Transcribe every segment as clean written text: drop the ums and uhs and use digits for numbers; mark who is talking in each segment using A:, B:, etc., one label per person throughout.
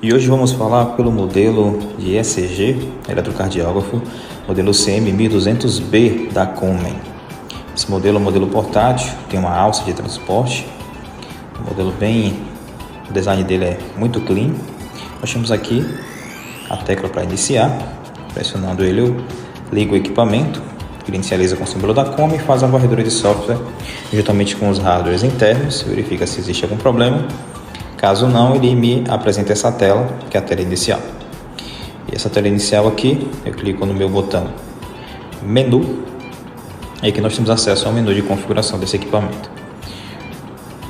A: E hoje vamos falar pelo modelo de ECG, eletrocardiógrafo, modelo CM1200B da Komen. Esse modelo é um modelo portátil, tem uma alça de transporte, um modelo o design dele é muito clean. Nós temos aqui a tecla para iniciar, pressionando ele eu ligo o equipamento, ele inicializa com o símbolo da Komen, faz a varredura de software juntamente com os hardwares internos, verifica se existe algum problema. Caso não, ele me apresenta essa tela, que é a tela inicial. E essa tela inicial aqui, eu clico no meu botão menu, e aqui nós temos acesso ao menu de configuração desse equipamento.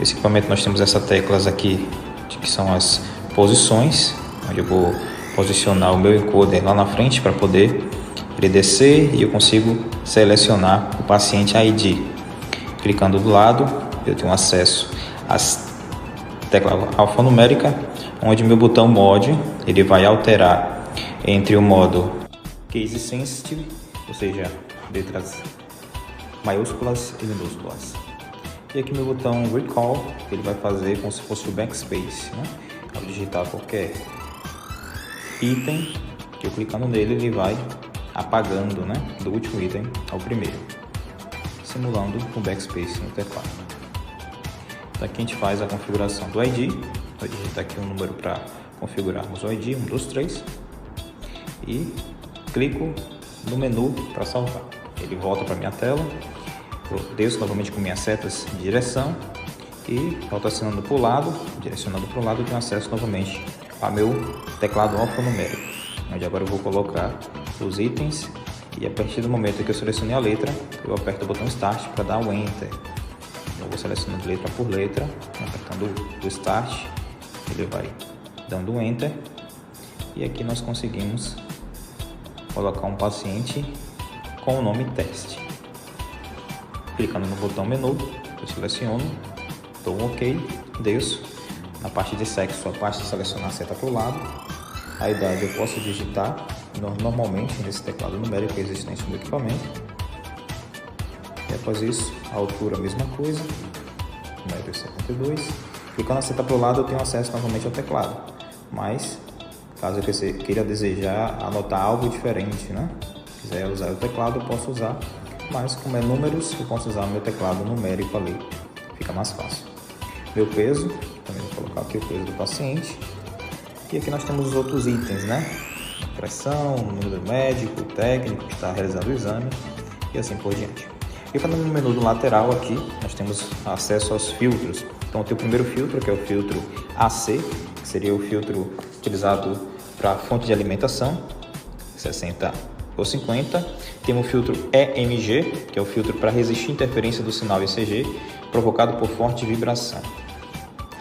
A: Esse equipamento nós temos essas teclas aqui, que são as posições, onde eu vou posicionar o meu encoder lá na frente para poder ele descer e eu consigo selecionar o paciente ID. Clicando do lado, eu tenho acesso às tecla alfanumérica, onde meu botão Mod ele vai alterar entre o modo Case Sensitive, ou seja, letras maiúsculas e minúsculas. E aqui meu botão Recall, ele vai fazer como se fosse o backspace, né? Ao digitar qualquer item, que eu clicando nele, ele vai apagando, né? Do último item ao primeiro, simulando o backspace no teclado. Então aqui a gente faz a configuração do ID, vou digitar aqui um número para configurarmos o ID, 1, 2, 3, e clico no menu para salvar. Ele volta para minha tela, eu desço novamente com minhas setas de direção e rotacionando para o lado, direcionando para o lado, eu tenho acesso novamente ao meu teclado alfanumérico, onde agora eu vou colocar os itens e a partir do momento que eu selecionei a letra, eu aperto o botão Start para dar o Enter. Eu vou selecionando letra por letra, apertando o Start, ele vai dando um Enter, e aqui nós conseguimos colocar um paciente com o nome teste. Clicando no botão menu, eu seleciono, dou um OK, desço. Na parte de sexo, a parte de selecionar a seta para o lado. A idade eu posso digitar normalmente nesse teclado numérico existente no equipamento. E após isso, a altura a mesma coisa, 1,72 m. Clicando na seta para o lado, eu tenho acesso novamente ao teclado. Mas, caso eu queira desejar anotar algo diferente, né? Quiser usar o teclado, eu posso usar. Mas, como é números, eu posso usar o meu teclado numérico ali. Fica mais fácil. Meu peso, também vou colocar aqui o peso do paciente. E aqui nós temos os outros itens, né? Pressão, número do médico, técnico que está realizando o exame e assim por diante. E no menu do lateral aqui, nós temos acesso aos filtros. Então, tem o primeiro filtro, que é o filtro AC, que seria o filtro utilizado para fonte de alimentação, 60 ou 50. Tem o filtro EMG, que é o filtro para resistir à interferência do sinal ECG, provocado por forte vibração.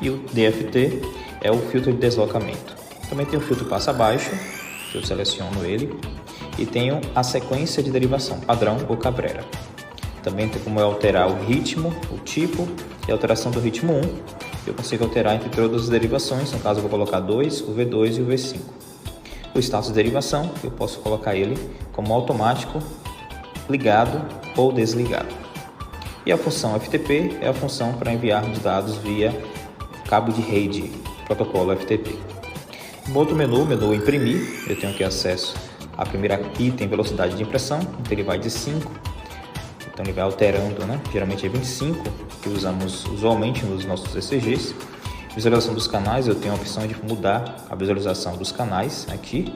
A: E o DFT é o filtro de deslocamento. Também tem o filtro passa abaixo, que eu seleciono ele, e tenho a sequência de derivação, padrão ou Cabrera. Também tem como alterar o ritmo, o tipo e a alteração do ritmo 1. Eu consigo alterar entre todas as derivações, no caso eu vou colocar 2, o V2 e o V5. O status de derivação, eu posso colocar ele como automático, ligado ou desligado. E a função FTP é a função para enviar os dados via cabo de rede, protocolo FTP. No outro menu imprimir, eu tenho aqui acesso à primeira item velocidade de impressão, então ele vai de 5. Então ele vai alterando, né? Geralmente é 25, que usamos usualmente nos nossos ECGs. Visualização dos canais, eu tenho a opção de mudar a visualização dos canais aqui.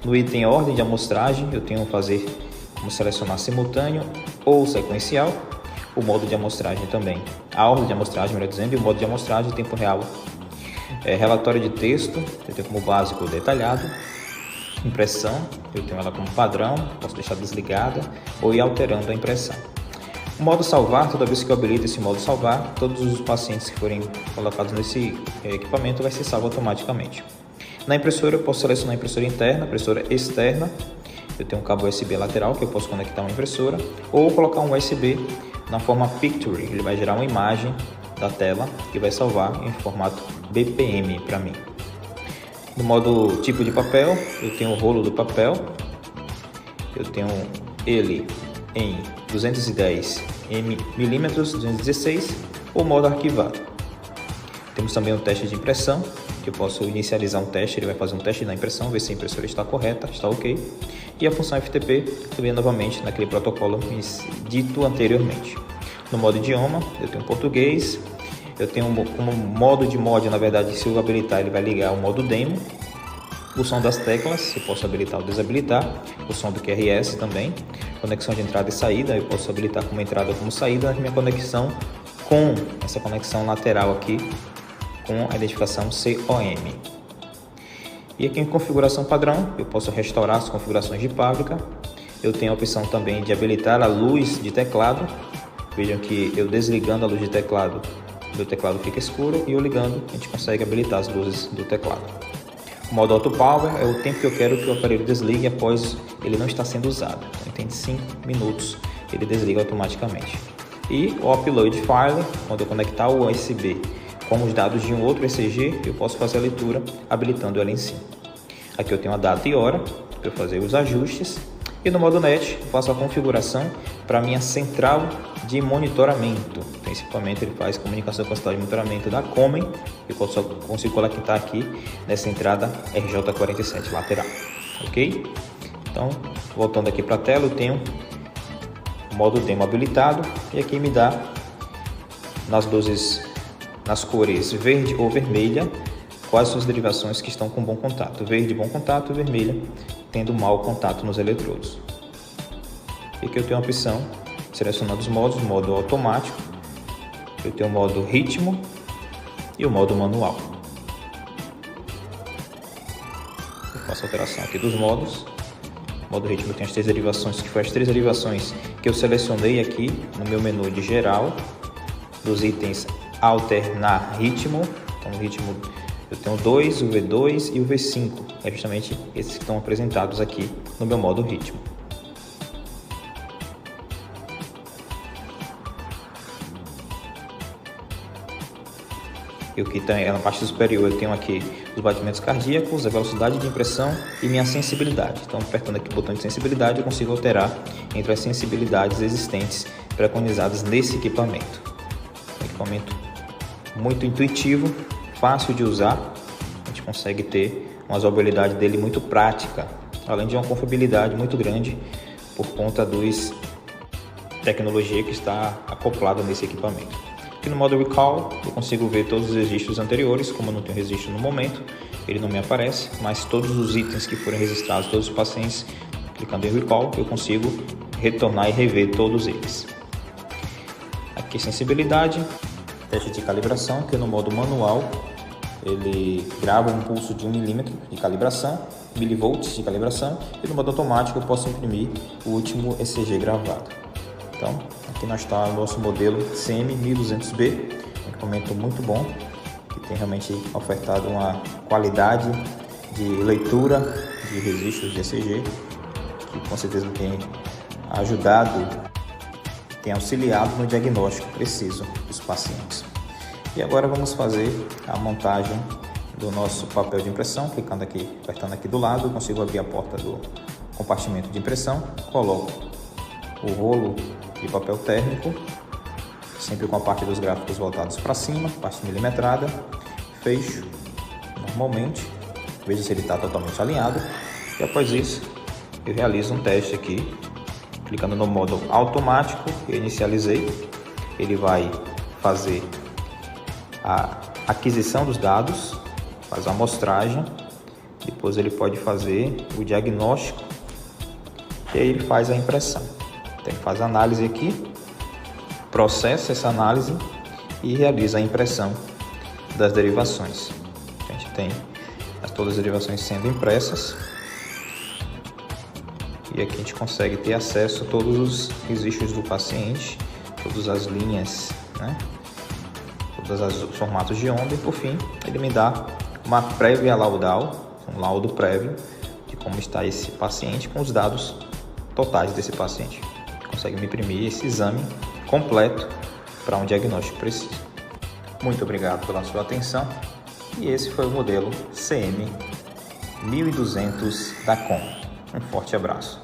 A: No item ordem de amostragem, eu tenho como selecionar simultâneo ou sequencial. O modo de amostragem também, a ordem de amostragem, melhor dizendo, e o modo de amostragem em tempo real. Relatório de texto, eu tenho como básico detalhado. Impressão, eu tenho ela como padrão, posso deixar desligada ou ir alterando a impressão. O modo salvar, toda vez que eu habilito esse modo salvar, todos os pacientes que forem colocados nesse equipamento vai ser salvo automaticamente. Na impressora, eu posso selecionar a impressora interna, a impressora externa. Eu tenho um cabo USB lateral que eu posso conectar uma impressora ou colocar um USB na forma Picture. Ele vai gerar uma imagem da tela e vai salvar em formato BPM para mim. No modo tipo de papel, eu tenho o rolo do papel, eu tenho ele em 210 mm, 216 ou modo arquivado. Temos também o teste de impressão, que eu posso inicializar um teste, ele vai fazer um teste da impressão, ver se a impressora está correta, está ok. E a função FTP, também novamente naquele protocolo dito anteriormente. No modo idioma, eu tenho português, eu tenho como modo de mod, na verdade, se eu habilitar, ele vai ligar o modo demo. O som das teclas, eu posso habilitar ou desabilitar. O som do QRS também. Conexão de entrada e saída, eu posso habilitar como entrada ou como saída. Minha conexão com essa conexão lateral aqui, com a identificação COM. E aqui em configuração padrão, eu posso restaurar as configurações de fábrica. Eu tenho a opção também de habilitar a luz de teclado. Vejam que eu desligando a luz de teclado, meu teclado fica escuro, e eu ligando, a gente consegue habilitar as luzes do teclado. O modo Auto Power é o tempo que eu quero que o aparelho desligue após ele não estar sendo usado. Então, tem 5 minutos, ele desliga automaticamente. E o Upload File, quando eu conectar o USB com os dados de um outro ECG, eu posso fazer a leitura habilitando ela em cima. Aqui eu tenho a data e hora para eu fazer os ajustes. E no modo NET, eu faço a configuração para a minha central de monitoramento. Principalmente ele faz comunicação com a central de monitoramento da Comen. Eu consigo conectar aqui nessa entrada RJ47 lateral. Ok? Então, voltando aqui para a tela, eu tenho o modo demo habilitado. E aqui me dá nas cores verde ou vermelha quais são as derivações que estão com bom contato. Verde, bom contato, vermelha, tendo mau contato nos eletrodos. E aqui eu tenho a opção, selecionando os modos, o modo automático, eu tenho o modo ritmo e o modo manual. Eu faço a alteração aqui dos modos. No modo ritmo eu tenho as 3 derivações, que foram as 3 derivações que eu selecionei aqui no meu menu de geral, dos itens alternar ritmo. Então, no ritmo eu tenho o 2, o V2 e o V5. É justamente esses que estão apresentados aqui no meu modo ritmo. E o que tem na parte superior eu tenho aqui os batimentos cardíacos, a velocidade de impressão e minha sensibilidade. Então, apertando aqui o botão de sensibilidade, eu consigo alterar entre as sensibilidades existentes preconizadas nesse equipamento. Um equipamento muito intuitivo, fácil de usar, a gente consegue ter uma usabilidade dele muito prática, além de uma confiabilidade muito grande por conta dos tecnologia que está acoplada nesse equipamento. Aqui no modo Recall eu consigo ver todos os registros anteriores, como eu não tenho registro no momento, ele não me aparece, mas todos os itens que forem registrados, todos os pacientes, clicando em Recall, eu consigo retornar e rever todos eles. Aqui sensibilidade, teste de calibração, que no modo manual ele grava um pulso de 1 milímetro de calibração, milivolts de calibração, e no modo automático eu posso imprimir o último ECG gravado. Então, aqui nós está o nosso modelo CM1200B, um equipamento muito bom, que tem realmente ofertado uma qualidade de leitura de registros de ECG, que com certeza tem ajudado, tem auxiliado no diagnóstico preciso dos pacientes. E agora vamos fazer a montagem do nosso papel de impressão. Clicando aqui, apertando aqui do lado, eu consigo abrir a porta do compartimento de impressão. Coloco o rolo de papel térmico, sempre com a parte dos gráficos voltados para cima, parte milimetrada. Fecho normalmente, vejo se ele está totalmente alinhado. E após isso, eu realizo um teste aqui, clicando no modo automático. Eu inicializei, ele vai fazer a aquisição dos dados, faz a amostragem, depois ele pode fazer o diagnóstico e aí ele faz a impressão. Então ele faz a análise aqui, processa essa análise e realiza a impressão das derivações. A gente tem todas as derivações sendo impressas e aqui a gente consegue ter acesso a todos os registros do paciente, todas as linhas, né? Todos os formatos de onda, e por fim ele me dá uma prévia laudal, um laudo prévio de como está esse paciente com os dados totais desse paciente. Consegue me imprimir esse exame completo para um diagnóstico preciso. Muito obrigado pela sua atenção e esse foi o modelo CM1200 da Comen. Um forte abraço.